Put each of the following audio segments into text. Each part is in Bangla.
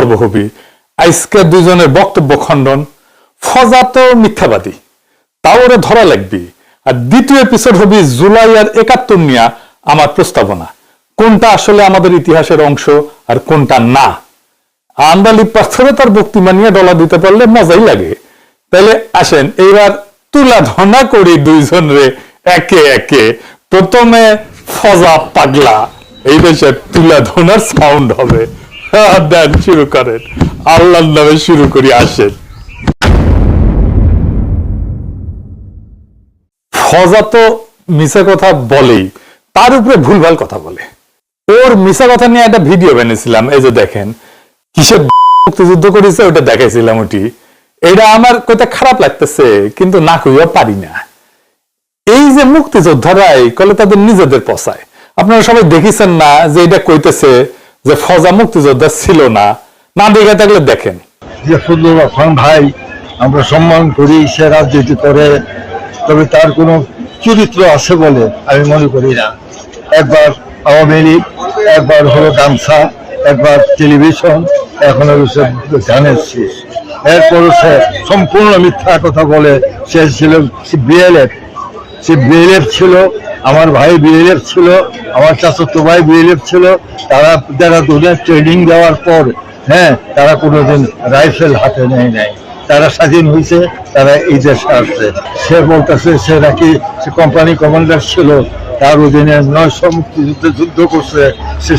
বক্তব্য হবি আজকে দুইজনের বক্তব্য খণ্ডন ফজা তো মিথ্যাবাদী তাও ওরে ধরা লাগবি আর দ্বিতীয় এপিসোড হবি জুলাই আর ৭১ নিয়া আমার প্রস্তাবনা কোনটা আসলে আমাদের ইতিহাসের অংশ আর কোনটা না আন্দালি পাথরে তার বক্তিমা নিয়ে ডলা দিতে পারলে মজাই লাগে তাহলে আসেন এইবার তুলা ধনা করি দুইজন রে একে একে প্রথমে ফজা পাগলা এই দেশে তুলা ধনার সাউন্ড হবে দেন শুরু করেন আল্লাহর নামে শুরু করি আসেন ফজা তো মিছা কথা বলেই তার উপরে ভুলভাল কথা বলে ওর মিছা কথা নিয়ে একটা ভিডিও বানিয়েছিলাম এই যে দেখেন কিসের মুক্তিযুদ্ধ করেছে ওটা দেখাইছিলাম ওটি এটা আমার কইতে খারাপ লাগতেছে কিন্তু না কইও পারি না এই যে মুক্তিযোদ্ধারাই কলে তাদের নিজেদের পছায় আপনারা সবাই দেখিছেন না যে এটা কইতেছে যে ফজা মুক্তিযোদ্ধা ছিল না না দেখে থাকলে দেখেন যে ফজলুর রহমান ভাই আমরা সম্মান করি সে রাজনীতি করে তবে তার কোনো চরিত্র আছে বলে আমি মনে করি না একবার আওয়ামী লীগ একবার হলো গামছা একবার টেলিভিশন এখন হচ্ছে ধানের শীষ এরপরও সে সম্পূর্ণ মিথ্যা কথা বলে সে ছিল বিএলএফ সে বিএলএফ ছিল আমার ভাই বিএলএফ ছিল আমার চাচাতো ভাই বিএলএফ ছিল তারা যারা দুধের ট্রেনিং দেওয়ার পর হ্যাঁ তারা কোনোদিন রাইফেল হাতে নেয় নাই তারা স্বাধীন হয়েছে তারা এই দেশে আসছে সে বলতেছে সে নাকি সে কোম্পানি কমান্ডার ছিল তার অধীনে ৯০০ মুক্তিযুদ্ধে যুদ্ধ করছে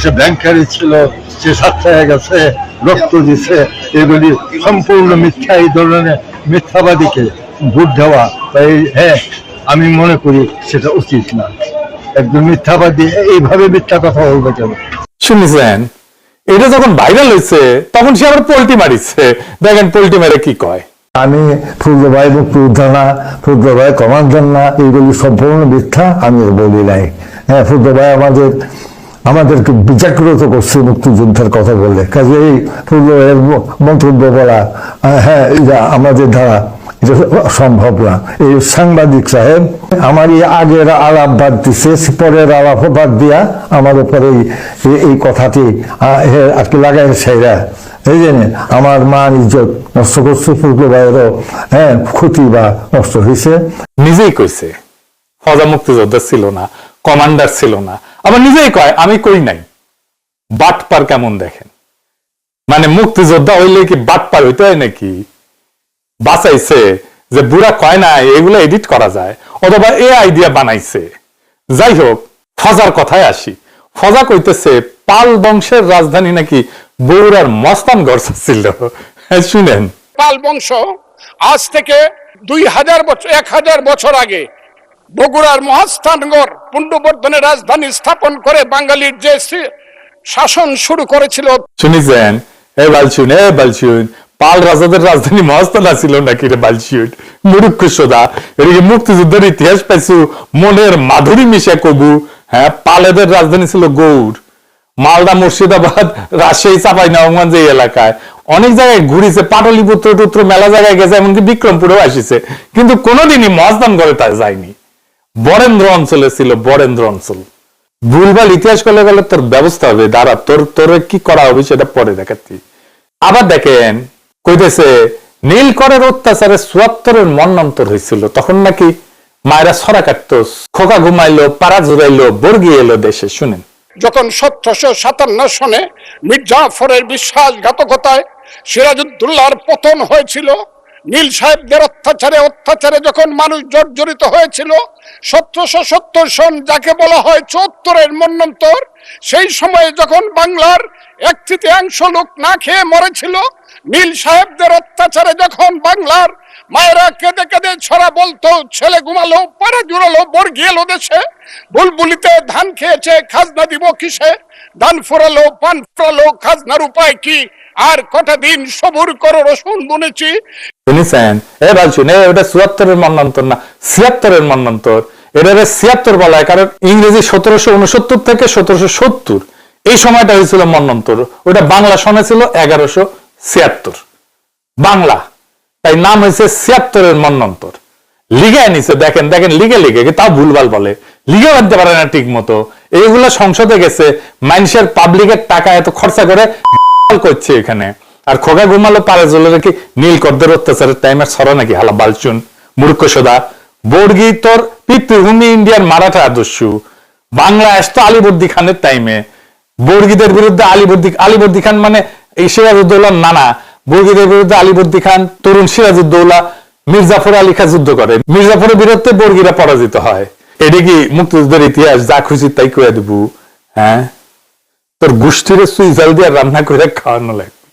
সে ব্যাংকারি ছিল সে সাতটায় গেছে রক্ত দিচ্ছে এগুলি সম্পূর্ণ মিথ্যা এই ধরনের মিথ্যাবাদীকে ভোট দেওয়া তাই হ্যাঁ আমি মনে করি সেটা উচিত না একদম মিথ্যাবাদী এইভাবে মিথ্যা কথা বলবে কেন শুনেছেন এটা যখন ভাইরাল হয়েছে তখন সে আবার পোল্টি মারিছে দেখেন পোল্টি মেরে কি কয় আমি ফজলু ভাই মুক্তিযোদ্ধা না ফজলু ভাই কমান্ডার না এইগুলি সম্পূর্ণ মিথ্যা আমি বলি নাই হ্যাঁ ফজলু ভাই আমাদেরকে বিচক্রত করছে মুক্তিযুদ্ধের কথা বলে কাজে এই ফজলু ভাইয়ের মন্তব্য বলা হ্যাঁ আমাদের দ্বারা এটা সম্ভব না এই সাংবাদিক সাহেব আমার এই আগের আলাপ বাদ দিচ্ছে পরের আলাপ বাদ দিয়া আমার উপরে এই কথাটি আর কি লাগাই সেইরা এই জন্য আমার মান ইজ্জত নষ্ট করছে ফজলু ভাইয়েরও হ্যাঁ ক্ষতি বা নষ্ট হয়েছে নিজেই কইছে ফজা মুক্তিযোদ্ধা ছিল না কমান্ডার ছিল না আবার নিজেই কয় আমি কই নাই বাটপার কেমন দেখেন মানে মুক্তিযোদ্ধা হইলে কি বাটপার হইতে হয় নাকি বাঁচাইছে যে বুড়া কয় না এগুলো এডিট করা যায় অথবা এ আইডিয়া বানাইছে যাই হোক ফজার কথায় আসি ফজা কইতেছে পাল বংশের রাজধানী নাকি বগুড়ার মস্তানগড় ছিল শুনেন পাল বংশ আজ থেকে 2000 বছর 1000 বছর আগে বগুড়ার মহাস্থানগড় পুণ্ডবর্ধনের রাজধানী স্থাপন করে বাঙালির যে শাসন শুরু করেছিল শুনেছেন এ বালছুন পাল রাজাদের রাজধানী মহাস্থানা ছিল নাকি রে বালছুন মুরুক্ষ সোদা এদিকে মুক্তিযুদ্ধের ইতিহাস পাইছু মনের মাধুরী মিশা কবু হ্যাঁ পালেদের রাজধানী ছিল গৌড় মালদা মুর্শিদাবাদ রাজশাহী চাঁপাইনবাবগঞ্জ এই এলাকায় অনেক জায়গায় ঘুরিছে পাটলিপুত্র টুত্র মেলা জায়গায় গেছে এমনকি বিক্রমপুরেও আসিছে কিন্তু কোনোদিনই মহাস্থানগড়ে তা যায়নি বরেন্দ্র অঞ্চলে ছিল বরেন্দ্র অঞ্চল ভুলভাল ইতিহাস করলে গেলে তোর ব্যবস্থা হবে দাঁড়া তোর কি করা হবে সেটা পরে দেখাচ্ছি আবার দেখেন কইতেছে নীলকরের অত্যাচারে ৭৪-এর মন্বন্তর হয়েছিল তখন নাকি মায়েরা ছড়া কাটতো খোকা ঘুমাইলো পাড়া ঝুরাইলো বর্গি এলো দেশে শুনেন যখন ১৭৫৭ সনে মীর জাফরের বিশ্বাসঘাতকতায় সিরাজউদ্দৌলার পতন হয়েছিল নীল সাহেবদের অত্যাচারে যখন মানুষ জর্জরিত হয়েছিল ১৭৭০ সন যাকে বলা হয় ৭৪-এর মন্বন্তর সেই সময়ে যখন বাংলার ১/৩ লোক না খেয়ে মরেছিল নীল সাহেবদের অত্যাচারে যখন বাংলার মায়েরা কেঁদে কেঁদে ছড়া বলতো ছেলে ঘুমালো পাড়া জুড়ালো বর্গি এলো দেশে বুলবুলিতে ধান খেয়েছে খাজনা দিব কিসে ধান ফুরালো পান ফুরালো খাজনার উপায় কি আর কটা দিন সবুর করো রসুন বুনেছি শুনেছেন এ বালছুন ওটা ৭৪-এর মন্বন্তর না ৭৬-এর মন্বন্তর এটা ৭৬ বলা হয় কারণ ইংরেজি ১৭৬৯ থেকে ১৭৭০ এই সময়টা হয়েছিল মন্বন্তর ওটা বাংলা সনে ছিল ১১৭৬ বাংলা তাই নাম হয়েছে ৭৬-এর মন্বন্তর লিগে নিছে দেখেন লিগে তাও ভুলভাল বলে লিগে বানতে পারে না ঠিক মতো এইগুলো সংসদে গেছে মানুষের পাবলিকের টাকা এত খরচা করে করছে এখানে আর খোকা ঘুমালো পারে জলে রেখে নীলকরদের অত্যাচারের টাইমের ছড়া নাকি হালা বালচুন মূর্খ সোদা। বর্গি তোর পিতৃভূমি ইন্ডিয়ার মারাঠা আদর্শ বাংলা আসতো আলীবর্দী খানের টাইমে। বর্গীদের বিরুদ্ধে আলীবর্দী খান মানে এই সিরাজউদ্দৌলার নানা, বর্গীদের বিরুদ্ধে আলীবর্দী খান তরুণ সিরাজউদ্দৌলা মির্জাফর আলী খান যুদ্ধ করে, মির্জাফরের বিরুদ্ধে বর্গীরা পরাজিত হয়। এটা কি মুক্তিযুদ্ধের ইতিহাস? যা খুশি তাই কয়ে দেবো। হ্যাঁ, তোর গোষ্ঠীর সুইজাল দিয়ে রান্না করে খাওয়ানো লাগবে,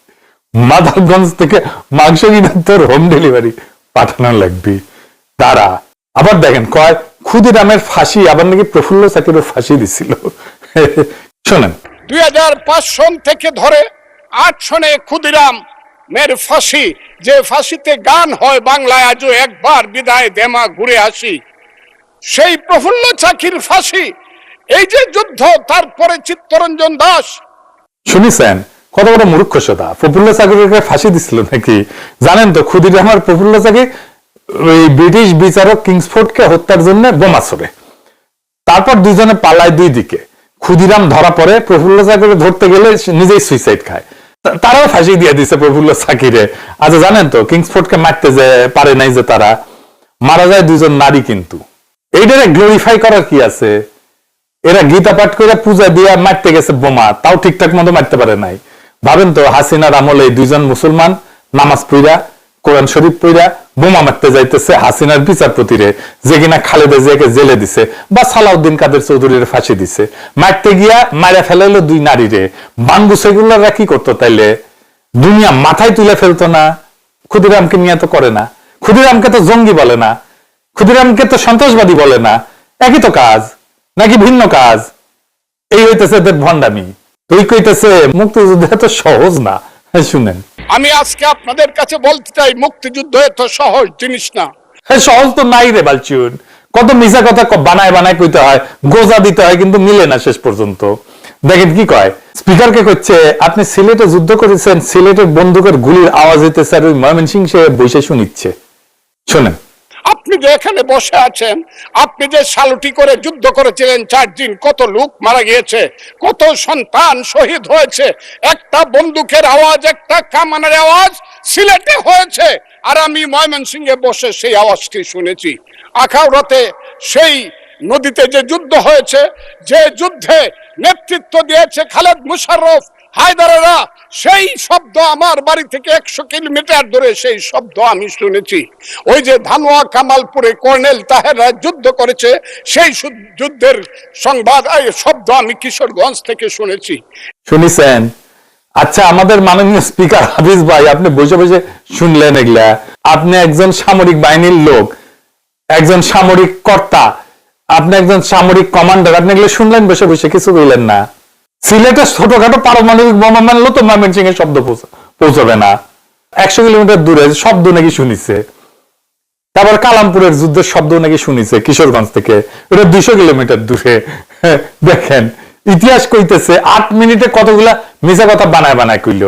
মাদারগঞ্জ থেকে মাংস কিনে তোর হোম ডেলিভারি পাঠানো লাগবে। তারা আবার দেখেন কয় ক্ষুদিরামের ফাঁসি, আবার নাকি প্রফুল্ল চাকিরও ফাঁসি দিছিল। শোনেন, 2005 সন থেকে ধরে 8 সনে ক্ষুদিরাম মের ফাঁসি, যে ফাঁসিতে গান হয় বাংলায় আজও একবার বিদায় দেমা ঘুরে আসি, সেই প্রফুল্ল চাকির ফাঁসি, এই যে যুদ্ধ, তারপরে চিত্তরঞ্জন দাস। শুনেছেন কত বড় মূর্খ সোদা? প্রফুল্ল চাকিকে ফাঁসি দিছিল নাকি? জানেন তো ক্ষুদিরাম আর প্রফুল্ল চাকি ওই ব্রিটিশ বিচারক কিংসফোর্ডকে হত্যার জন্য বোমা ছোড়ে, তারপর দুজনে পালায় দুই দিকে। ক্ষুদিরাম ধরা পড়ে, প্রফুল্ল চাকিকে ধরতে গেলে নিজেই সুইসাইড খায়, তারাও ফাঁসি দিয়ে দিছে প্রফুল্ল চাকিরে। আচ্ছা জানেন তো কিংসফোর্ডকে মারতে যে পারে নাই, যে তারা মারা যায় দুজন নারী, কিন্তু এইটারে গ্লোরিফাই করার কি আছে? এরা গীতা পাঠ করে পূজা দিয়ে মারতে গেছে বোমা, তাও ঠিকঠাক মতো মারতে পারে নাই। ভাবেন তো হাসিনার আমলে দুইজন মুসলমান নামাজ পড়া কোরআন শরীফ পড়া বোমা মারতে যাইতেছে হাসিনার বিচারপতিরে, যে কিনা খালেদা জিয়াকে জেলে দিছে, বা সালাউদ্দিন কাদের চৌধুরীর ফাঁসি দিছে। মারতে গিয়া মারা ফেলাইলো দুই নারীরে। বাঙ্গু সেগুলাররা কি করতো তাইলে? দুনিয়া মাথায় তুলে ফেলতো না? ক্ষুদিরামকে নিয়ে তো করে না, ক্ষুদিরামকে তো জঙ্গি বলে না, ক্ষুদিরামকে তো সন্ত্রাসবাদী বলে না। একই তো কাজ নাকি ভিন্ন কাজ? এই হইতেছে এদের ভণ্ডামি। তুই কইতেছে মুক্তিযুদ্ধ এত সহজ না। শুনেন, আমি আজকে আপনাদের কাছে বলতে চাই, মুক্তিযুদ্ধ এত সহজ জিনিস না। সহজ তো নাই রে বালচুন। কত মিছা কথা বানায় বানায় কইতে হয়, গোজা দিতে হয়, কিন্তু মিলে না শেষ পর্যন্ত। দেখেন কি কয়, স্পিকারকে কইছে আপনি সিলেটে যুদ্ধ করেছেন, সিলেটের বন্দুকের গুলির আওয়াজ হইতেছে, আর ওই ময়মনসিং সে বসে শুনিচ্ছে। শোনেন, আপনি যে এখানে বসে আছেন, আপনি যে সালুটি করে যুদ্ধ করেছিলেন 4 দিন, কত লোক মারা গিয়েছে, কত সন্তান শহীদ হয়েছে, একটা বন্দুকের আওয়াজ, একটা কামানের আওয়াজ সিলেটে হয়েছে, আর আমি ময়মনসিংহে বসে সেই আওয়াজটি শুনেছি। আখাউড়াতে সেই নদীতে যে যুদ্ধ হয়েছে, যে যুদ্ধে নেতৃত্ব দিয়েছে খালেদ মুশাররফ, হায়দারেরা, সেই শব্দ আমার বাড়ি থেকে 100 কিলোমিটার দূরে, সেই শব্দ আমি শুনেছি। ওই যে ধানোয়া কামালপুরে কর্নেল তাহেররা যুদ্ধ করেছে, সেই যুদ্ধের সংবাদ, শব্দ আমি কিশোরগঞ্জ থেকে শুনেছি। শুনিছেন? আচ্ছা, আমাদের মাননীয় স্পিকার হাফিজ ভাই, আপনি বসে বসে শুনলেন এগুলা? আপনি একজন সামরিক বাহিনীর লোক, একজন সামরিক কর্তা, আপনি একজন সামরিক কমান্ডার, আপনি এগুলো শুনলেন বসে বসে, কিছু বললেন না? সিলেটে ছোটখাটো পারমাণবিক বোমা মানলো তো ময়মনসিং এর শব্দ পৌঁছাবে না। 100 কিলোমিটার দূরে শব্দ নাকি শুনিছে। তারপর কালামপুরের যুদ্ধের শব্দ নাকি শুনিছে কিশোরগঞ্জ থেকে, ওটা 200 কিলোমিটার দূরে। দেখেন, ইতিহাস কইতেছে 8 মিনিটে কতগুলা মিছা কথা বানায় বানায় কইল।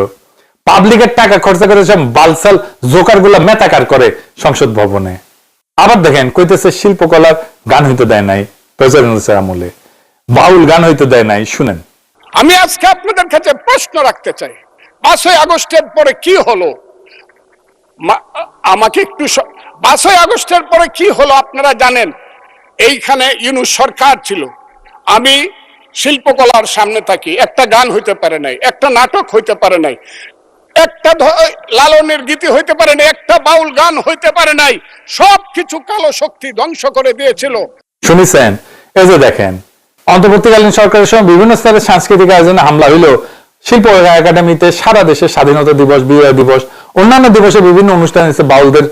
পাবলিকের টাকা খরচা করে সব বালসাল জোকার গুলা মেতাকার করে সংসদ ভবনে। আবার দেখেন কইতেছে শিল্পকলার গান হইতে দেয় নাই প্রেসিডেন্ট আমলে, বাউল গান হইতে দেয় নাই। শুনেন, আমি আজকে আপনাদের কাছে প্রশ্ন রাখতে চাই, 5ই আগস্টের পরে কি হলো? আমাকে একটু 5ই আগস্টের পরে কি হলো আপনারা জানেন? এইখানে ইউনূস সরকার ছিল, আমি শিল্পকলার সামনে থাকি, একটা গান হইতে পারে নাই, একটা নাটক হইতে পারে নাই, একটা লালনের গীতি হইতে পারে নাই, একটা বাউল গান হইতে পারে নাই, সবকিছু কালো শক্তি ধ্বংস করে দিয়েছিল। শুনেছেন? এই যে দেখেন, অন্তর্বর্তীকালীন সরকারের সময় বিভিন্ন স্তরে সাংস্কৃতিক আয়োজনে হামলা হইল। শিল্প একাডেমিতে সারা দেশে স্বাধীনতা দিবস, বিজয় দিবস, অন্যান্য দিবসে বিভিন্ন অনুষ্ঠান হয়েছে, বাউলদের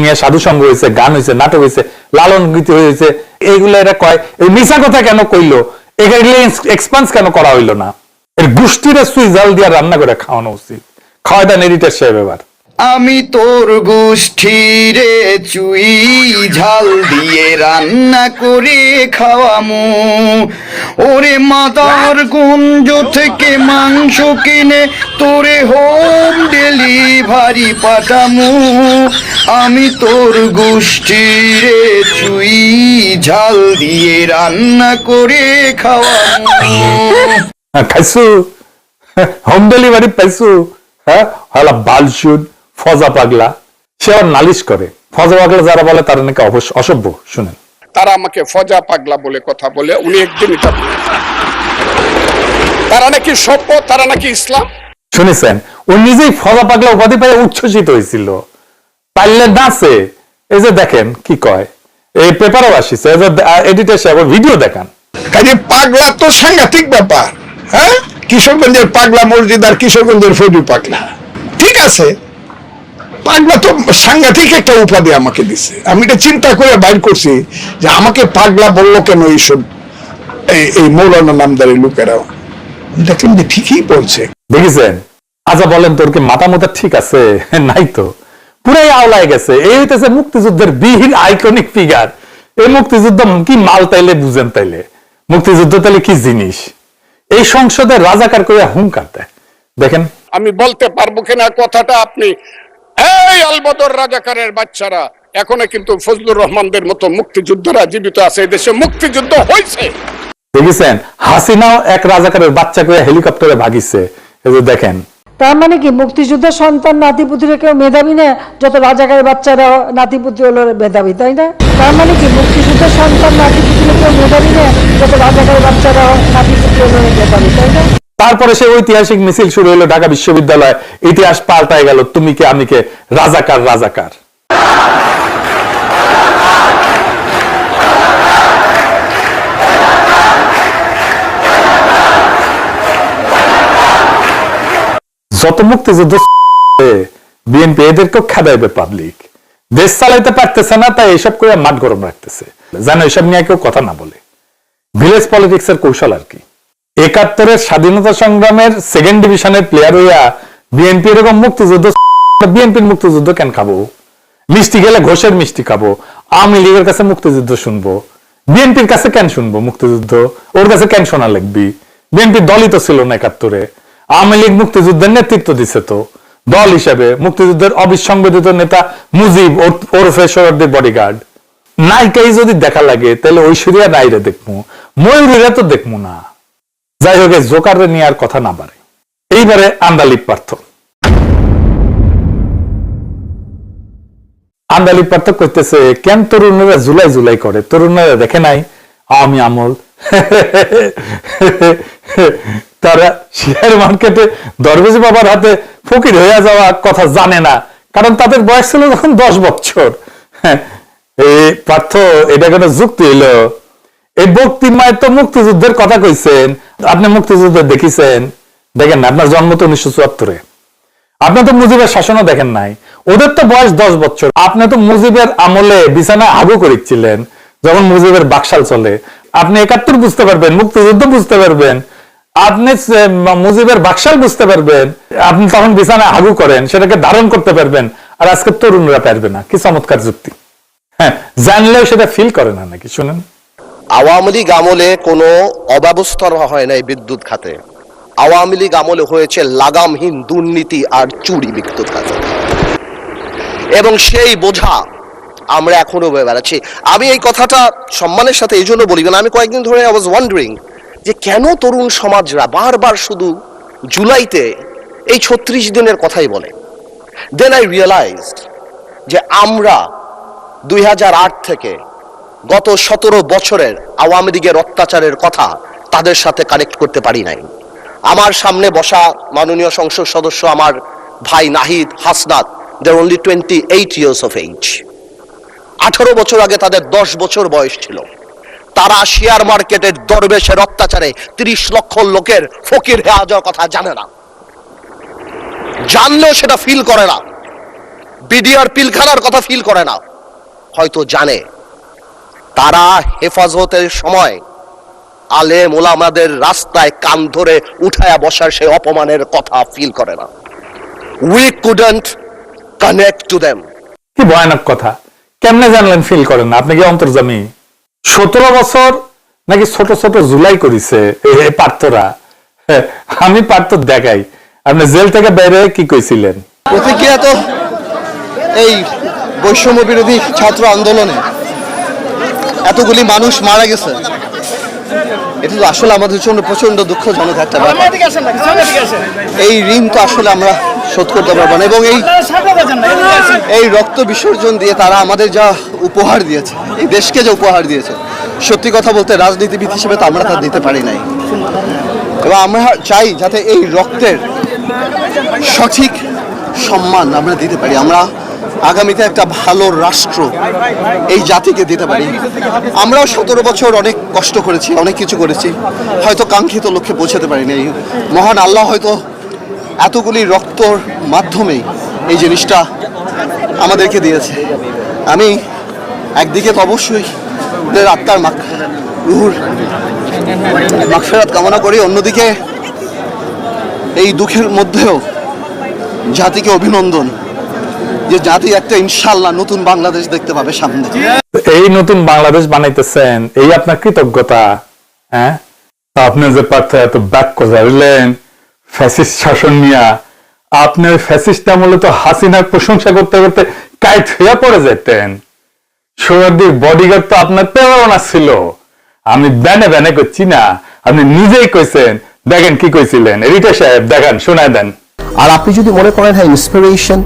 নিয়ে সাধু সঙ্গ হয়েছে, গান হয়েছে, নাটক হয়েছে, লালন গীতি হয়েছে। এইগুলো এরা কয়, এই মিছা কথা কেন কইলো? এগুলো এক্সপান্স কেন করা হইলো না? এর গোষ্ঠীরে সুই জাল দিয়ে রান্না করে খাওয়ানো উচিত। খাওয়া দেন এডিটর সাহেব এবার। আমি তোর গোষ্ঠীরে চুই ঝাল দিয়ে রান্না করে খাওয়ামু, ওরে মাদার গঞ্জ থেকে মাংস কিনে তোরে হোম ডেলিভারি পাঠামু। আমি তোর গোষ্ঠীরে চুই ঝাল দিয়ে রান্না করে খাওয়ামু। খাইছু? Home delivery পাইছু? হ্যাঁ হলা বালশুন ফজা পাগলা, সে আবার নালিশ করে। ফজা পাগলা যারা বলে তারা নাকি অসভ্য। শুনেন, তারা আমাকে ফজা পাগলা বলে কথা বলে, উনি একদিন এটা বলেন। তারা নাকি সভ্য, তারা নাকি ইসলাম। শুনেছেন, ও নিজেই ফজা পাগলা উপাধি পেয়ে উচ্ছ্বসিত হয়েছিল, পারলে নাচে। এই যে দেখেন কি কয়, এই পেপারও আসিছে, এডিটর সাহেব ভিডিও দেখান। কাজে পাগলা তো সাংঘাতিক ব্যাপার। হ্যাঁ, কিশোরগঞ্জের পাগলা মসজিদ আর কিশোরগঞ্জের ফজু পাগলা, ঠিক আছে। পাগলা তো সাংঘাতিক একটা উপাধি আমাকে দিছে। আমি এটা চিন্তা করে বাইর করছি যে আমাকে পাগলা বললো কেন এইসব এই মৌলানা নামদারি লোকেরাও। দেখলাম যে ঠিকই বলছে। দেখেছেন, আচ্ছা বলেন তোর কি মাথা মোতা ঠিক আছে? নাই তো, পুরাই আওলায় গেছে। এই হইতেছে মুক্তিযুদ্ধের বিহীন আইকনিক ফিগার। এই মুক্তিযুদ্ধ কি মাল তাইলে বুঝেন তাইলে? মুক্তিযুদ্ধ তাইলে কি জিনিস? এই সংসদের রাজাকার করে হুঙ্কার দেয়। দেখেন, আমি বলতে পারবো কিনা কথাটা আপনি, এই আলবদর রাজাকারের বাচ্চারা এখনো কিন্তু ফজলুর রহমানদের মতো মুক্তিযোদ্ধারা জীবিত আছে। এই দেশে মুক্তিযুদ্ধ হয়েছে। দেখেছেন, হাসিনাও এক রাজাকারের বাচ্চা করে হেলিকপ্টারে ভাগিছে। এই যে দেখেন, তার মানে কি মুক্তিযুদ্ধের সন্তান নাতিপুতিরা কেউ মেধাবী না, যত রাজাকারের বাচ্চারা নাতিপুতি হলো মেধাবী, তাই না? তার মানে কি মুক্তিযুদ্ধের সন্তান নাতিপুতিরা কেউ মেধাবী না, যত রাজাকারের বাচ্চারা নাতিপুতি হলো মেধাবী, তাই না? তারপরে সেই ঐতিহাসিক মিছিল শুরু হলো ঢাকা বিশ্ববিদ্যালয়। ইতিহাস পাল্টায় গেল, তুমি কে আমি কে, রাজাকার রাজাকার। যত মুক্তিযুদ্ধ বিএনপি এদেরকেও খেদাইবে পাবলিক। দেশ চালাইতে পারতেছে না, তাই এসব করে মাঠ গরম রাখতেছে, যেন এসব নিয়ে কেউ কথা না বলে। ভিলেজ পলিটিক্স এর কৌশল আর কি। ৭১-এর স্বাধীনতা সংগ্রামের সেকেন্ড ডিভিশনের প্লেয়ার হইয়া বিএনপি এরকম মুক্তিযুদ্ধ, বিএনপির মুক্তিযুদ্ধ কেন খাবো? মিষ্টি গেলে ঘোষের মিষ্টি খাবো। আওয়ামী লীগের কাছে মুক্তিযুদ্ধ শুনবো, বিএনপির কাছে কেন শুনবো মুক্তিযুদ্ধ? ওর কাছে কেন শোনা লাগবি? বিএনপির দলই তো ছিল না ৭১-এ। আওয়ামী লীগ মুক্তিযুদ্ধের নেতৃত্ব দিছে তো দল হিসেবে। মুক্তিযুদ্ধের অবিসংবাদিত নেতা মুজিব ওরফে সোহরাওয়ার্দীর বডিগার্ড। নায়িকাই যদি দেখা লাগে তাহলে ঐশ্বরিয়া রায়রে দেখবো, ময়ূরীরা তো দেখবো না। যাই হোক, জোকারে নিয়ে আর কথা না বাড়ে। এইবারে আন্দালিপ পার্থ। আন্দালিপ পার্থ করতেছে, কেন তরুণেরা জুলাই জুলাই করে? তরুণেরা দেখে নাই আওয়ামী আমল? তারা শেয়ার মার্কেটে দরবেশ বাবার হাতে ফকির হয়ে যাওয়া কথা জানে না, কারণ তাদের বয়স ছিল তখন 10 বছর। এই পার্থ এটা কোনো যুক্তি এলো? এই বক্তিমায় তো মুক্তিযুদ্ধের কথা কইছেন। আপনি মুক্তিযুদ্ধ দেখিছেন? দেখেন না, আপনার জন্ম তো 1974-এ। আপনি তো মুজিবের শাসনও দেখেন নাই। ওদের তো বয়স 10 বছর। আপনি তো মুজিবের আমলে বিছানায় হাগু করেছিলেন যখন মুজিবের বাকশাল চলে। আপনি ৭১ বুঝতে পারবেন, মুক্তিযুদ্ধ বুঝতে পারবেন, আপনি মুজিবের বাকশাল বুঝতে পারবেন। আপনি তখন বিছানায় হাগু করেন, সেটাকে ধারণ করতে পারবেন। আর আজকে তরুণরা পারবে না। কি চমৎকার যুক্তি! হ্যাঁ, জানলেও সেটা ফিল করে না নাকি? শুনেন, আওয়ামী লীগ আমলে কোনো অব্যবস্থা হয় নাই বিদ্যুৎ খাতে। আওয়ামী লীগ আমলে হয়েছে লাগামহীন দুর্নীতি আর চুরি বিদ্যুৎ খাতে, এবং সেই বোঝা আমরা এখনো বয়ে বেড়াচ্ছি। আমি এই কথাটা সম্মানের সাথে এই জন্য বলি, আমি কয়েকদিন ধরে আই ওয়াজ ওয়ান্ডারিং যে কেন তরুণ সমাজরা বারবার শুধু জুলাইতে এই ৩৬ দিনের কথাই বলে। দেন আই রিয়েলাইজড যে আমরা ২০০৮ থেকে গত ১৭ বছরের আওয়ামী লীগের অত্যাচারের কথা তাদের সাথে কানেক্ট করতে পারি নাই। আমার সামনে বসা মাননীয় সংসদ সদস্য আমার ভাই Nahid, Hasnat, they're only 28 years of age। 18 বছর আগে তাদের 10 বছর বয়স ছিল। তারা শেয়ার মার্কেটের দরবেশের অত্যাচারে 30 লক্ষ লোকের ফকির হয়ে যাওয়ার কথা জানে না, জানলেও সেটা ফিল করে না। বিডিআর পিলখানার কথা ফিল করে না, হয়তো জানে। তারা হেফাজতের সময় আলেম ওলামাদের রাস্তায় কান ধরে উঠায়া বসার সেই অপমানের কথা ফিল করে না। We couldn't connect to them. কি ভয়ানক কথা! কেমনে জানলেন ফিল করেন না? আপনি কি অন্তর্জামী? 17 বছর নাকি ছোট ছোট জুলাই করিছে পার্থরা। আমি পার্থ দেখাই, আপনি জেল থেকে বের হয়ে কি কইছিলেন? প্রতিক্রিয়া তো এই বৈষম্য বিরোধী ছাত্র আন্দোলনে এতগুলি মানুষ মারা গেছে, এটা তো আসলে আমাদের জন্য প্রচন্ড দুঃখজনক একটা ব্যাপার। এই ঋণ তো আসলে আমরা শোধ করতে পারবো না। এবং এই রক্ত বিসর্জন দিয়ে তারা আমাদের যা উপহার দিয়েছে, এই দেশকে যে উপহার দিয়েছে, সত্যি কথা বলতে রাজনীতিবিদ হিসেবে তো আমরা তা দিতে পারি নাই। এবং আমরা চাই যাতে এই রক্তের সঠিক সম্মান আমরা দিতে পারি, আমরা আগামীতে একটা ভালো রাষ্ট্র এই জাতিকে দিতে পারি। আমরাও 17 বছর অনেক কষ্ট করেছি, অনেক কিছু করেছি, হয়তো কাঙ্ক্ষিত লক্ষ্যে পৌঁছাতে পারিনি। এই মহান আল্লাহ হয়তো এতগুলি রক্তর মাধ্যমেই এই জিনিসটা আমাদেরকে দিয়েছে। আমি একদিকে তো অবশ্যই ওদের আত্মার রুহুর মাগফিরাত কামনা করি, অন্যদিকে এই দুঃখের মধ্যেও জাতিকে অভিনন্দন যে জাতি একটা ইনশাআল্লাহ নতুন বাংলাদেশ দেখতে পাবে সামনে। এই নতুন বাংলাদেশ বানাইতেছেন, এই আপনার কৃতজ্ঞতা। হ্যাঁ, আপনি যে পার্থ এত বাক্য জানলেন ফ্যাসিস্ট শাসন নিয়ে, আপনার ফ্যাসিস্ট আমলে তো হাসিনার প্রশংসা করতে করতে কাইট হইয়া পড়ে যেতেন। সোহরাওয়ার্দীর বডিগার্ড তো আপনার প্রেরণা ছিল। আমি ব্যানে ব্যানে করছি না, আপনি নিজেই কইছেন। দেখেন কি কইছিলেন, রিটা সাহেব দেখান, শোনায় দেন। আর আপনি যদি মনে করেন হ্যাঁ ইন্সপিরেশন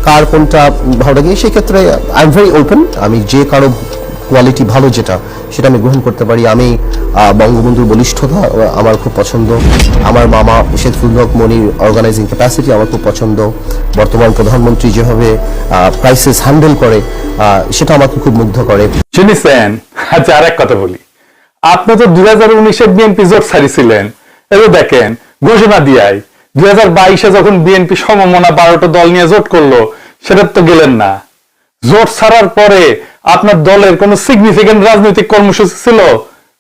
কার কোনটা ভালো লাগে, সেক্ষেত্রে আই এম ভেরি ওপেন। আমি যে কারো কোয়ালিটি ভালো যেটা সেটা আমি গ্রহণ করতে পারি। আমি বঙ্গবন্ধুর বলিষ্ঠতা আমার খুব পছন্দ, আমার মামা শেখফুল হক মনির অর্গানাইজিং ক্যাপাসিটি আমার খুব পছন্দ, বর্তমান প্রধানমন্ত্রী যেভাবে ক্রাইসিস হ্যান্ডেল করে সেটা আমাকে খুব মুগ্ধ করে। শুনেছেন? আচ্ছা, আর এক কথা বলি, আপনি তো 2019-এ বিএনপি জোট ছাড়িয়েছিলেন। এবার দেখেন ঘোষণা দিয়াই 2022-এ যখন বিএনপি সমমনা 12টা দল নিয়ে জোট করলো, সেটা তো গেলেন না। জোট ছাড়ার পরে আপনার দলের কোন সিগনিফিকেন্ট রাজনৈতিক কর্মসূচি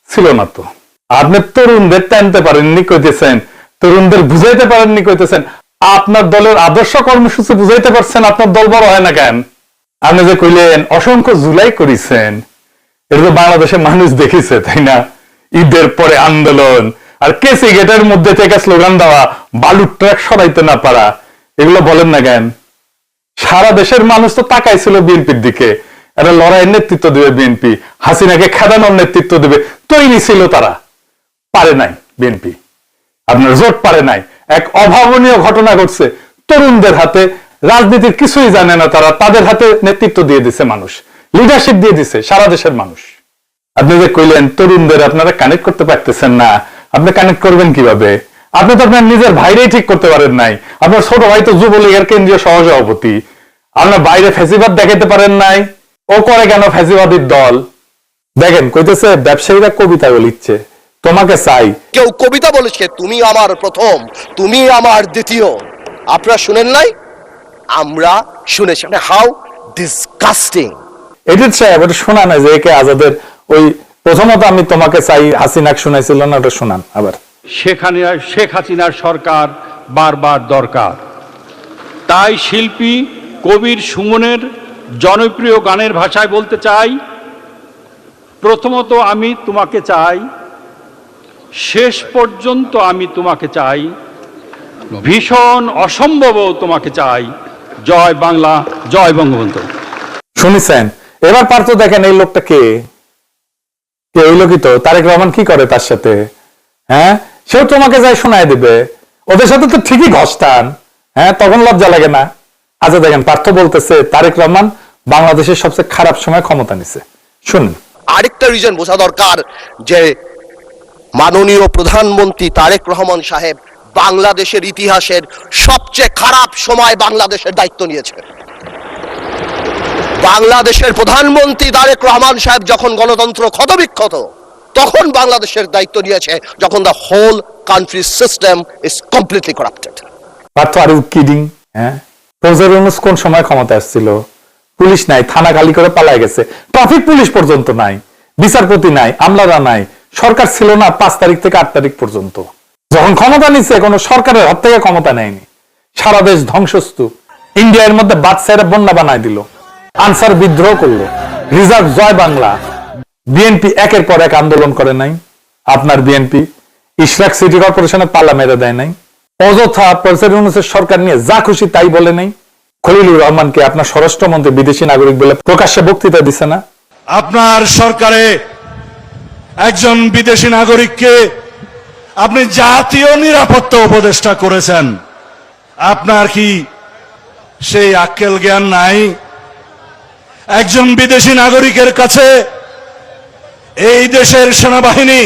ছিল না। তো আপনি তরুণদের টানতে পারেননি কইতেছেন, তরুণদের বুঝাইতে পারেননি কইতেছেন, আপনার দলের আদর্শ কর্মসূচি বুঝাইতে পারছেন, আপনার দল বড় হয় না কেন? আপনি যে কইলেন অসংখ্য জুলাই করেছেন, এটা তো বাংলাদেশের মানুষ দেখেছে, তাই না? ঈদের পরে আন্দোলন আর কেসি গেটের মধ্যে থেকে স্লোগান দেওয়া, বালুর ট্রাক সরাইতে না পারা, এগুলো বলেন না কেন? সারা দেশের মানুষ তো তাকাইছিল বিএনপির দিকে, একটা লড়াইয়ের নেতৃত্ব দেবে বিএনপি, হাসিনাকে খেদানোর নেতৃত্ব দেবে, তৈরি ছিল তারা। পারে নাই বিএনপি, আপনার জোট পারে নাই। এক অভাবনীয় ঘটনা ঘটছে, তরুণদের হাতে, রাজনীতির কিছুই জানে না তারা, তাদের হাতে নেতৃত্ব দিয়ে দিছে মানুষ, লিডারশিপ দিয়ে দিছে সারা দেশের মানুষ। আপনি যে কইলেন তরুণদের আপনারা কানেক্ট করতে পারতেছেন না, আপনি কানেক্ট করবেন কিভাবে? আপনি তো আপনার নিজের ভাইরেই ঠিক করতে পারেন নাই। আপনার ছোট ভাই তো যুবলীগের কেন্দ্রীয় সহসভাপতি, আপনার বাইরে ফ্যাসিবাদ দেখাইতে পারেন নাই। ও করে কেন ফ্যাসিবাদীর দল? দেখেন কইতেছে ব্যবসায়ীরা কবিতা লিখছে, তোমাকে চাই। কেউ কবিতা বলেছে তুমি আমার প্রথম, তুমি আমার দ্বিতীয়। আপনারা শুনেন নাই? আমরা শুনেছি। How disgusting! এডিট সাহেব এটা শোনা না যে একে আজাদের ওই প্রথমত আমি তোমাকে চাই হাসিনাক শোনাইছিল না, ওটা শোনান আবার। শেখ হাসিনার সরকার বারবার দরকার। তাই শিল্পী কবির সুমনের জনপ্রিয় গানের ভাষায় বলতে চাই, প্রথমত আমি তোমাকে চাই, শেষ পর্যন্ত আমি তোমাকে চাই, ভীষণ অসম্ভবও তোমাকে চাই। জয় বাংলা, জয় বঙ্গবন্ধু। শুনেছেন? এবার পারত দেখেন এই লোকটা কে ওই লোকই তো তারেক রহমান কি করে তার সাথে। হ্যাঁ, সেও তোমাকে যাই শোনায় দিবে, ওদের সাথে তো ঠিকই ঘষতান। হ্যাঁ, তখন লজ্জা লাগে না? আচ্ছা দেখেন, পার্থ বলতেছে তারেক রহমান বাংলাদেশের সবচেয়ে খারাপ সময় ক্ষমতা নিছে। শুনুন, আরেকটা রিজন বোঝা দরকার যে মাননীয় প্রধানমন্ত্রী তারেক রহমান সাহেব বাংলাদেশের ইতিহাসের সবচেয়ে খারাপ সময় বাংলাদেশের দায়িত্ব নিয়েছে। বাংলাদেশের প্রধানমন্ত্রী তারেক রহমান সাহেব যখন গণতন্ত্র ক্ষতবিক্ষত, তখন বাংলাদেশের দায়িত্ব নিয়েছে, যখন the whole country system is completely corrupted. Partha are you kidding? হ্যাঁ, কোন সময় ক্ষমতা আসছিল? পুলিশ নাই, থানা খালি করে পালায় গেছে, ট্রাফিক পুলিশ পর্যন্ত নাই, বিচারপতি নাই, আমলারা নাই, সরকার ছিল না 5 তারিখ থেকে 8 তারিখ পর্যন্ত। যখন ক্ষমতা নিচ্ছে কোনো সরকারের হাত থেকে ক্ষমতা নেয়নি, সারা দেশ ধ্বংসস্তূপ। ইন্ডিয়ার মধ্যে বাদশাহেরা বন্যা বানায় দিল, আনসার বিদ্রোহ করলো, রিজার্ভ জয় বাংলা। বিএনপি একের পর এক আন্দোলন করে নাই। আপনার বিএনপি ইশরাক সিটি কর্পোরেশনে পাল্লা মেরে দেয় নাই, অযথা প্রফেসর সরকার নিয়ে যা খুশি তাই বলে নাই। খলিলুর রহমানকে আপনার স্বরাষ্ট্রমন্ত্রী বিদেশি নাগরিক বলে প্রকাশ্যে বক্তৃতা দিছে না? আপনার সরকারে একজন বিদেশি নাগরিককে আপনি জাতীয় নিরাপত্তা উপদেষ্টা করেছেন। আপনার কি সেই আক্কেল জ্ঞান নাই। একজন বিদেশি নাগরিকের কাছে এই দেশের সেনাবাহিনী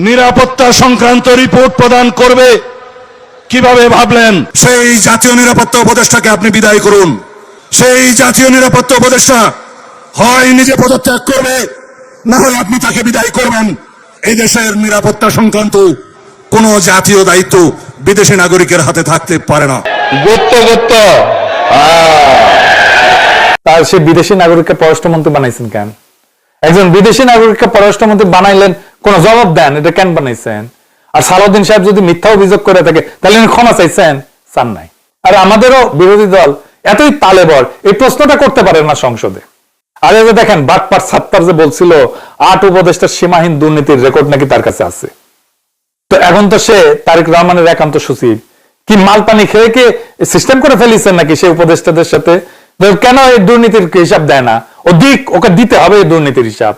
নিরাপত্তা সংক্রান্ত রিপোর্ট প্রদান করবে কিভাবে ভাবলেন? সেই জাতীয় নিরাপত্তা উপদেষ্টাকে আপনি বিদায় করুন। সেই জাতীয় নিরাপত্তা উপদেষ্টা হয় নিজে পদত্যাগ করবে, না হয় আপনি তাকে বিদায় করবেন। এই দেশের নিরাপত্তা সংক্রান্ত কোন জাতীয় দায়িত্ব বিদেশি নাগরিকের হাতে থাকতে পারে না। তার সে বিদেশি নাগরিককে পররাষ্ট্রমন্ত্রী বানাইছেন কেন? একজন বিদেশি নাগরিককে পররাষ্ট্রমন্ত্রী বানাইলেন, কোন জবাব দেন এটা কেন বানাইছেন? আর সালাউদ্দিন সাহেব যদি মিথ্যা অভিযোগ করে থাকে তাহলে ক্ষমা চাইছেন? চান নাই। আর আমাদেরও বিরোধী দল এতই তালেবর এই প্রশ্নটা করতে পারে না সংসদে। আর এই যে দেখেন বাটপার সাত্তার যে বলছিল 8 উপদেষ্টার সীমাহীন দুর্নীতির রেকর্ড নাকি তার কাছে আছে। তো এখন তো সে তারেক রহমানের একান্ত সচিব, কি মালপানি খেয়ে কি সিস্টেম করে ফেলিছেন নাকি সে উপদেষ্টাদের সাথে? কেন এই দুর্নীতির হিসাব দেয় না? ওকে দিতে হবে এই দুর্নীতির হিসাব।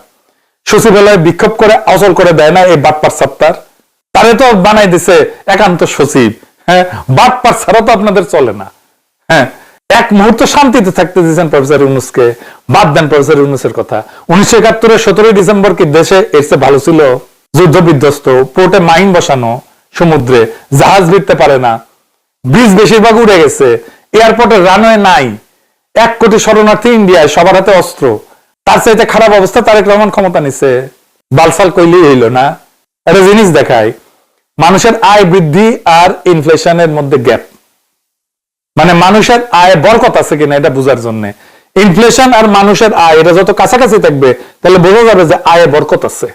সচিবালয়ে বিক্ষোভ করে অচল করে দেয় না এই বাটপার সাত্তার? তারে তো বানাই দিছে একান্ত সচিব। হ্যাঁ, বাটপার ছাড়া তো আপনাদের চলে না। হ্যাঁ, এক মুহূর্ত শান্তিতে থাকতে দিয়েছেন প্রফেসর ইউনূসকে। বাদ দেন প্রফেসর ইউনূসের কথা। 1971 17 ডিসেম্বর কি দেশে এর চেয়ে ভালো ছিল? যুদ্ধ বিধ্বস্ত, পোর্টে মাইন বসানো, সমুদ্রে জাহাজ ভিড়তে পারে না, ব্রিজ বেশিরভাগ উড়ে গেছে, এয়ারপোর্টে রানওয়ে নাই, 1 কোটি শরণার্থী ইন্ডিয়ায়, সবার হাতে অস্ত্র। তার চাইতে খারাপ অবস্থা তারেক রহমান ক্ষমতা নিছে। বালফাল কইলেই হইল না। একটা জিনিস দেখায়, মানুষের আয় বৃদ্ধি আর ইনফ্লেশনের মধ্যে গ্যাপ। মানে মানুষের আয় বরকত আছে কিনা এটা বোঝার জন্য ইনফ্লেশন আর মানুষের আয় এটা যত কাছাকাছি থাকবে তাহলে বোঝা যাবে যে আয়ে বরকত আছে,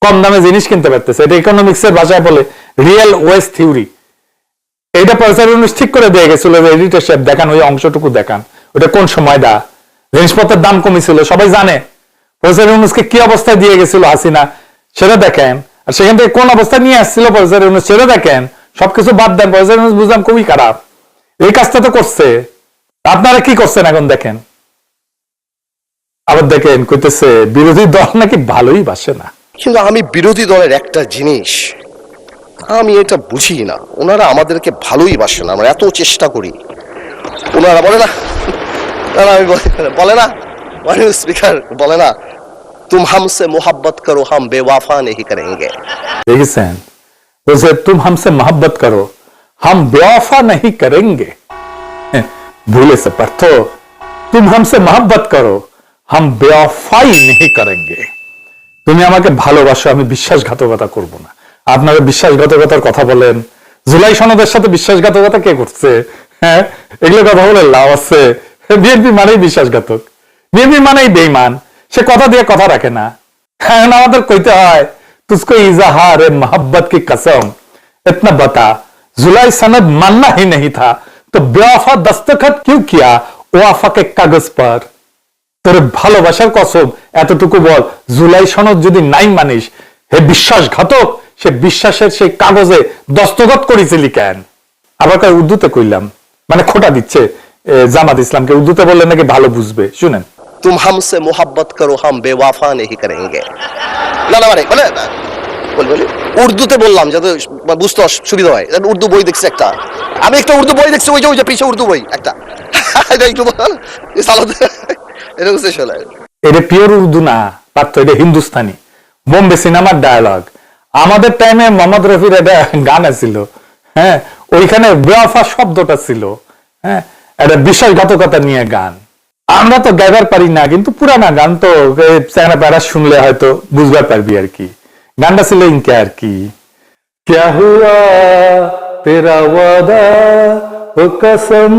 কম দামে জিনিস কিনতে পারতেছে। এটা ইকোনমিক্স এর ভাষায় বলে রিয়েল ওয়েজ থিওরি। এইটা প্রফেসর ইউনূস ঠিক করে দিয়ে গেছিল যে এডিটর সাহেব দেখান, ওই অংশটুকু দেখান, ওটা কোন সময়টা জিনিসপত্রের দাম কমেছিল সবাই জানে। প্রফেসর ইউনূসকে কি অবস্থায় দিয়ে গেছিল হাসিনা সেটা দেখেন, আর সেখান থেকে কোন অবস্থা নিয়ে আসছিল প্রফেসর ইউনূস সেটা দেখেন। সবকিছু বাদ দেন, প্রফেসর ইউনূস বুঝলাম খুবই খারাপ, এই কাজটা তো করছে। আপনারা কি করছেন এখন দেখেন। আবার দেখেন কইতেছে বিরোধী দল নাকি ভালোই বাসে না। কিন্তু আমি বিরোধী দলের একটা জিনিস আমি এটা বুঝি না, ওনারা আমাদেরকে ভালোই বাসে না, আমরা এত চেষ্টা করি। ওনারা বলে না, আমি বলে না স্পিকার বলে না, তুম হামসে মোহাব্বত করো হাম বেওয়াফা নেহি করেঙ্গে। দেখেছেন বলছে তুম হামসে মোহাব্বত করো হাম বেওয়াফা नहीं करेंगे। भूले से पार्थ, तुम हमसे मोहब्बत करो हम बेवफाई नहीं करेंगे। তুমি আমাকে ভালোবাসো, আমি বিশ্বাসঘাতকতা করব না। আপনারা বিশ্বাসঘাতকতার কথা বলেন, জুলাই সনদের সাথে বিশ্বাসঘাতকতা কে করছে? হ্যাঁ, এগুলো কথা বলে লাভ আছে? বিএনপি মানেই বিশ্বাসঘাতক, বিএনপি মানেই বেঈমান, সে কথা দিয়ে কথা রাখে না। হ্যাঁ, আমাদের কইতে হয় তুঝকো ইজাহার মোহব্বত কি কসম इतना बता, जुलाई सनद मानना ही नहीं था तो बेवफा दस्तखत क्यों किया ওয়াফা के कागज पर। তোর ভালোবাসার কসম এতটুকু বল, জুলাই সনদ যদি নাই মানিস, হে বিশ্বাসঘাতক, সে বিশ্বাসের সেই কাগজে দস্তখত করেছিলি কেন? আবার কয় উর্দুতে কইলাম, মানে খোটা দিচ্ছে জামাত ইসলামকে। উর্দুতে বললে নাকি ভালো বুঝবে, শুনেন। তুম হামসে মোহাব্বত করো হাম বেওয়াফা নেহি করেঙ্গে। না না মানে বলে উর্দুতে বললাম যাতে বুঝতে সুবিধা হয়। উর্দু বই দেখছি একটা, আমি একটা উর্দু বই দেখছি, ওই যে পিছিয়ে উর্দু বই একটা এটা পিওর উর্দু না পার্থ, এটা হিন্দুস্তানি বোম্বে সিনেমার ডায়ালগ। আমাদের টাইমে মোহাম্মদ রফির একটা গান ছিল, হ্যাঁ, ওইখানে বেওয়াফা শব্দটা ছিল। হ্যাঁ, একটা বিশ্বাসঘাতকতা নিয়ে গান। আমরা তো গাইবার পারি না, কিন্তু পুরানা গান তো প্যারা শুনলে হয়তো বুঝবার পারবি আর কি। গানটা ছিল ইনকে আর কি, क्या हुआ तेरा वादा ओ कसम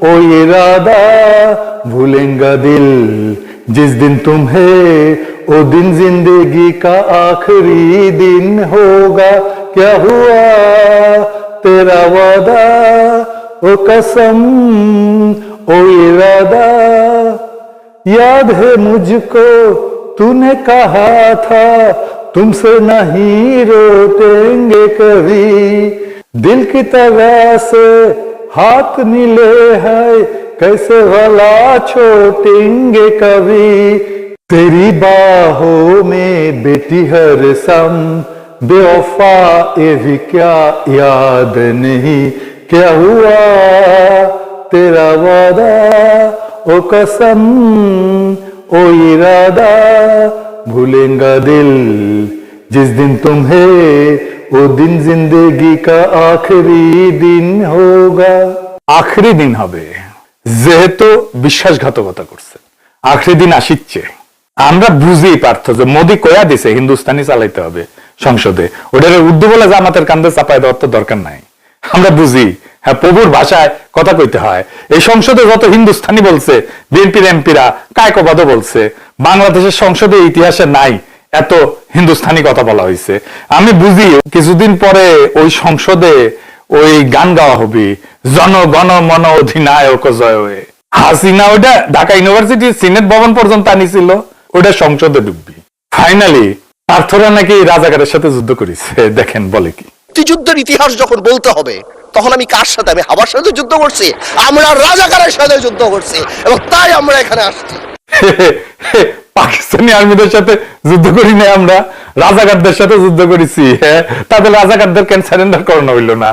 ओ इरादा भूलेंगा दिल जिस दिन तुम्हें ओ दिन जिंदगी का आखिरी दिन होगा। क्या हुआ तेरा वादा ओ कसम ओ इरादा याद है मुझको तूने कहा था तुमसे नहीं रोटेंगे कभी, दिल की तरह से हाथ मिले हैं कैसे भला छोटेंगे कभी। तेरी बाहों में बेटी हर सम बेवफा ये भी क्या याद नहीं। क्या हुआ तेरा वादा ओ कसम ओ इरादा भूलेगा दिल जिस दिन तुम्हें वो दिन जिंदगी का आखिरी दिन होगा। আখরি দিন হবে, যেহেতু বিশ্বাসঘাতকতা করছে, আখরি দিন আসিচ্ছে। আমরা বুঝি পার্থ যে মোদি কয়া দিছে হিন্দুস্তানি চালাইতে হবে সংসদে, ওটার উর্দু বলে জামাতের কান্দে চাপাই দেওয়ার তো দরকার নাই। আমরা বুঝি হ্যাঁ প্রভুর ভাষায় কথা কইতে হয়। এই সংসদে যত হিন্দুস্তানি বলছে, বিএনপির এমপিরা কায়কবাদও বলছে, বাংলাদেশের সংসদে ইতিহাসে নাই এত হিন্দুস্তানি কথা বলা হয়েছে। আমি বুঝি কিছুদিন পরে ওই সংসদে ওই গান গাওয়া হবে, জনগণ মন অধিনায়ক জয় হয়ে। হাসিনা ওটা ঢাকা ইউনিভার্সিটির সিনেট ভবন পর্যন্ত আনিছিল, ওটা সংসদে ডুববি। ফাইনালি পার্থরা নাকি রাজাকারের সাথে যুদ্ধ করেছে, দেখেন বলে কি। মুক্তিযুদ্ধের ইতিহাস যখন বলতে হবে তখন আমি কার সাথে, আমি হাবার সাথে যুদ্ধ করছি, আমরা রাজাকারের সাথে যুদ্ধ করছি, এবং তাই আমরা এখানে আসছি। পাকিস্তানি আর্মিদের সাথে যুদ্ধ করি না, আমরা রাজাকারদের সাথে যুদ্ধ করেছি। তাদের রাজাকারদের কেন সারেন্ডার করানো হইলো না?